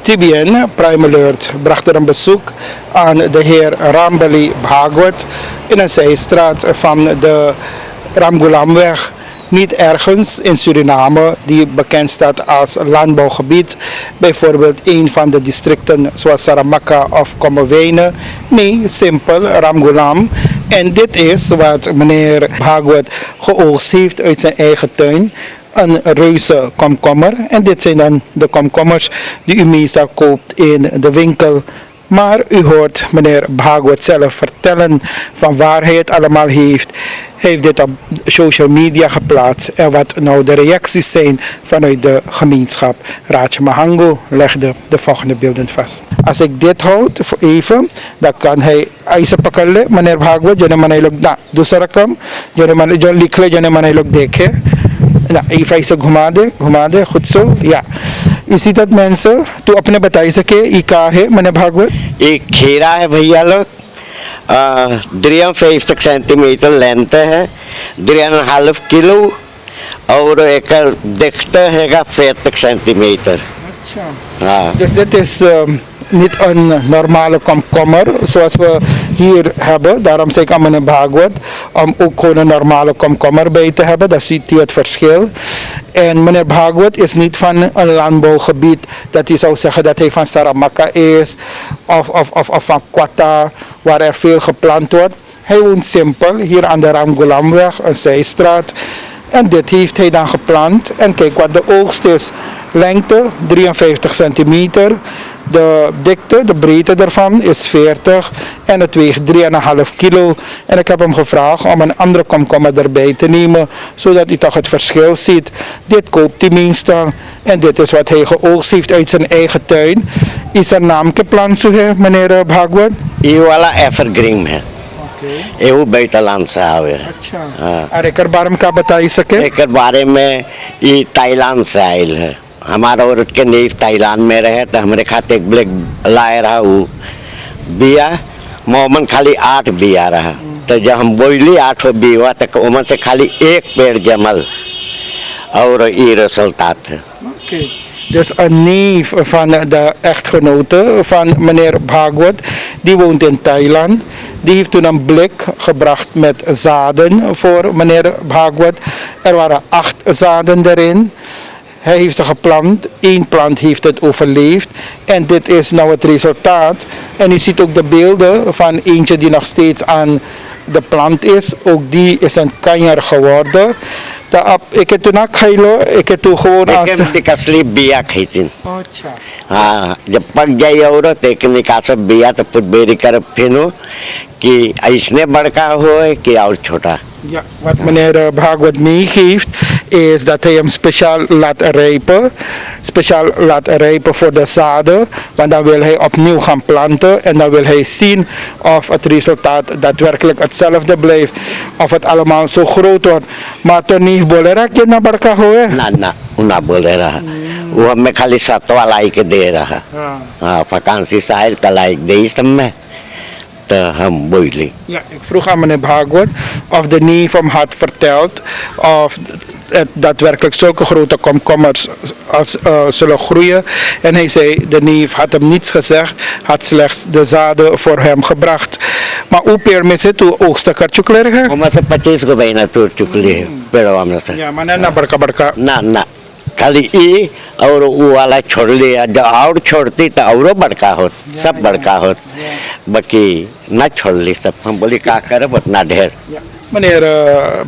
TBN Prime Alert bracht er een bezoek aan de heer Rambali Bhagwat in een zijstraat van de Ramgulamweg. Niet ergens in Suriname, die bekend staat als landbouwgebied, bijvoorbeeld een van de districten zoals Saramacca of Kommerwijnen. Nee, simpel Ramgulam. En dit is wat meneer Bhagwat geoogst heeft uit zijn eigen tuin. Een reuze komkommer. En dit zijn dan de komkommers die u meestal koopt in de winkel. Maar u hoort meneer Bhagwat zelf vertellen van waar hij het allemaal heeft. Hij heeft dit op social media geplaatst. En wat nou de reacties zijn vanuit de gemeenschap. Raadje Mahango legde de volgende beelden vast. Als ik dit houd voor even, dan kan hij eisen pakken, meneer Bhagwat. Jane manay log na, dusarakam. Jane manay John likle, jane manay log dekhe. Nou, even is घुमा goed zo. Ja. U ziet dat mensen, तो अपने बताई सके ये क्या है मैंने भागवत एक खीरा है भैया लोग 53 सेंटीमीटर लेंथ है 3,5 किलो और एक दिखते हैगा 40 सेंटीमीटर. हाँ. Dus dit is niet een normale komkommer zoals we hier hebben. Daarom zeg ik aan meneer Bhagwat om ook gewoon een normale komkommer bij te hebben. Dan ziet u het verschil. En meneer Bhagwat is niet van een landbouwgebied dat u zou zeggen dat hij van Saramacca is of van Kwata waar er veel geplant wordt. Hij woont simpel hier aan de Ramgulamweg, een zijstraat. En dit heeft hij dan geplant. En kijk wat de oogst is. Lengte 53 centimeter. De dikte, de breedte daarvan is 40 en het weegt 3,5 kilo. En ik heb hem gevraagd om een andere komkommer erbij te nemen, zodat u toch het verschil ziet. Dit koopt hij meestal en dit is wat hij geoogst heeft uit zijn eigen tuin. Is er naam के प्लान सु है meneer Bhagwat? ये वाला एवरग्रीन है. ये वो बुitenland से आवे. अच्छा. और एक बारे में क्या बताई सके? एक बारे में ये ताइलांड से आयल है. हमारा औरत के नीव ताइलांड में रहे तो हमारे खाते एक ब्लैक लाए रहा वो बिया मोमन खाली 8 बिया रहा. तो जब हम बोली 8 बिया तो उमन से खाली एक पेड़ जमल और ये resultaat. Dus een neef van de echtgenote van meneer Bhagwat, die woont in Thailand. Die heeft toen een blik gebracht met zaden voor meneer Bhagwat. Er waren 8 zaden erin. Hij heeft ze geplant, 1 plant heeft het overleefd en dit is nou het resultaat. En u ziet ook de beelden van eentje die nog steeds aan de plant is, ook die is een kanjer geworden. Ik heb toen ook ik heb toen gewoon als... Ik heb असली बिया खाई. हाँ जब पक जाए औरत एक निकास बिया तो पुत बेरी कर फिनो कि इसने बड़का हो कि और छोटा. Ja, wat meneer Bhagwat meegeeft is dat hij hem speciaal laat rijpen. Speciaal laat rijpen voor de zaden. Want dan wil hij opnieuw gaan planten. En dan wil hij zien of het resultaat daadwerkelijk hetzelfde blijft. Of het allemaal zo groot wordt. Maar toch niet bolera que na barca hoe? ना ना बोले रहा. वो हमें खाली सत्वा लाई के दे रहा. हाँ vakantie साइल का लाइक दे सब में. Ja, ik vroeg aan meneer Bhagwat of de neef hem had verteld of het daadwerkelijk zulke grote komkommers zullen groeien. En hij zei, de neef had hem niets gezegd, had slechts de zaden voor hem gebracht. Maar hoe permis het hoe oogsten kan chuklergen? Omdat het patis ko bijna tur chukli, pero हम से. Ja, maar na barka. ना खाली ई और वो वाला छोड़ लिया जो और छोड़ती तो और बड़का होत सब बड़का होत बाकी ना छोड़ ली सब. हम बोली क्या करे उतना ढेर. Meneer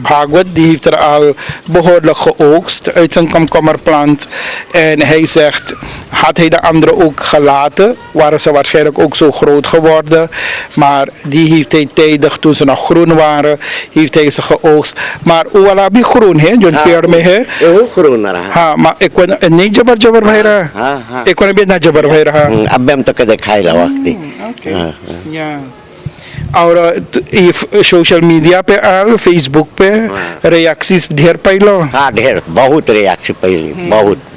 Bhagwat die heeft er al behoorlijk geoogst uit zijn komkommerplant. En hij zegt, had hij de andere ook gelaten, waren ze waarschijnlijk ook zo groot geworden. Maar die heeft hij tijdig, toen ze nog groen waren, heeft hij ze geoogst. Maar uwalabi groen, hè? John Pierre me, hè? Hoe groen er? Ha, maar ik kon niet jabar bhaira. Ik kon niet naar jabar bhaira. Abem तो कदे खाई ला वक्ती. Okay. Ja. और social media पे आल फेसबुक पे रिएक्शंस ढेर पाइलो. हाँ ढेर बहुत रिएक्शन पहले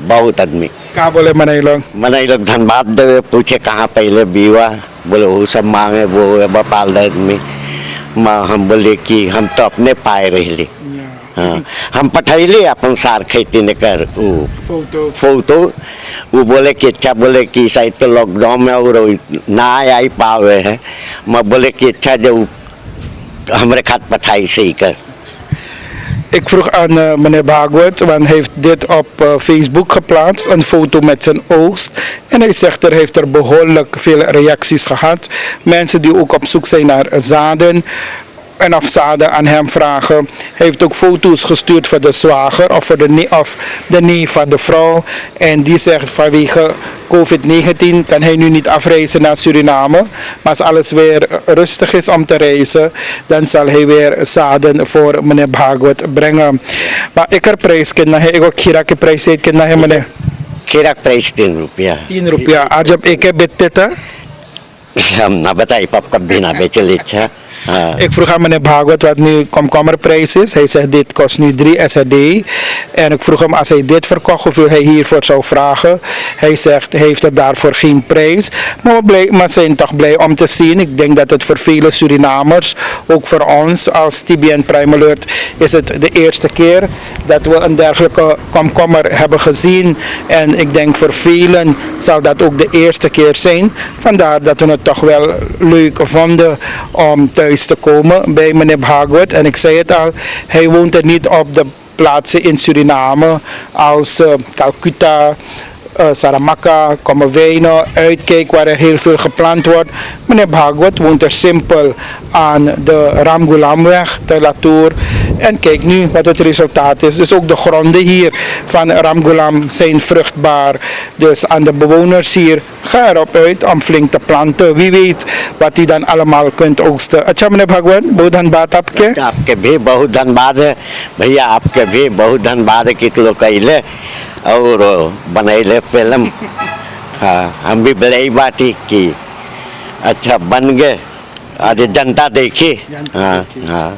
बहुत आदमी क्या बोले मनाई लोग धन्यवाद देवे पूछे कहाँ पहले बीवा बोले वो सब मांगे वो बपाल दे आदमी. हम बोले कि हम तो अपने पाए रही. हाँ हम पठैली अपन सार खेती ने कर फोटो वो बोले कि अच्छा, बोले कि शायद तो लॉकडाउन में और ना आई पावे है। मैं बोले कि अच्छा, जो हमारे खात पठाई सही कर। Ik vroeg aan meneer Bhagwat, want hij heeft dit op Facebook geplaatst, een foto met zijn oogst. En hij zegt er heeft er behoorlijk veel reacties gehad. Mensen die ook op zoek zijn naar zaden en of zaden aan hem vragen. Hij heeft ook foto's gestuurd voor de zwager of voor de neef van de vrouw. En die zegt vanwege COVID-19 kan hij nu niet afreizen naar Suriname. Maar als alles weer rustig is om te reizen, dan zal hij weer zaden voor meneer Bhagwat brengen. Maar ik er prijs ken na ik ook kira ke prijs het ken na meneer. खीरा प्राइस 10 रुपया। 10 रुपया आज जब एक बेचते था। हम ना बताइए, पाप कभी ना बेचे ले। अच्छा, हाँ। Ik vroeg aan meneer Bhagwat wat nu komkommerprijs is. Hij zegt dit kost nu 3 SRD. En ik vroeg hem als hij dit verkocht hoeveel hij hiervoor zou vragen. Hij zegt hij heeft er daarvoor geen prijs. Maar we zijn toch blij om te zien. Ik denk dat het voor vele Surinamers, ook voor ons als TBN Prime Alert, is het de eerste keer dat we een dergelijke komkommer hebben gezien. En ik denk voor velen zal dat ook de eerste keer zijn. Vandaar dat we het toch wel leuk vonden om thuis te komen bij meneer Bhagwat. En ik zei het al, hij woont er niet op de plaatsen in Suriname als Calcutta, Saramacca, Kommerwijnen, Uitkijk waar er heel veel geplant wordt. Meneer Bhagwat woont er simpel aan de Ramgulamweg te Latour. En kijk nu wat het resultaat is. Dus ook de gronden hier van Ramgulam zijn vruchtbaar. Dus aan de bewoners hier, ga erop uit om flink te planten. Wie weet wat u dan allemaal kunt oogsten. अच्छा meneer Bhagwat, बहुत धन्यवाद आपके। आपके भी बहुत धन्यवाद है भैया, आपके भी बहुत धन्यवाद है कि लोग कैले और बनैले फिल्म। हाँ, हम भी बड़े बाटी की अच्छा बन गए, आज जनता देखी। हाँ हाँ।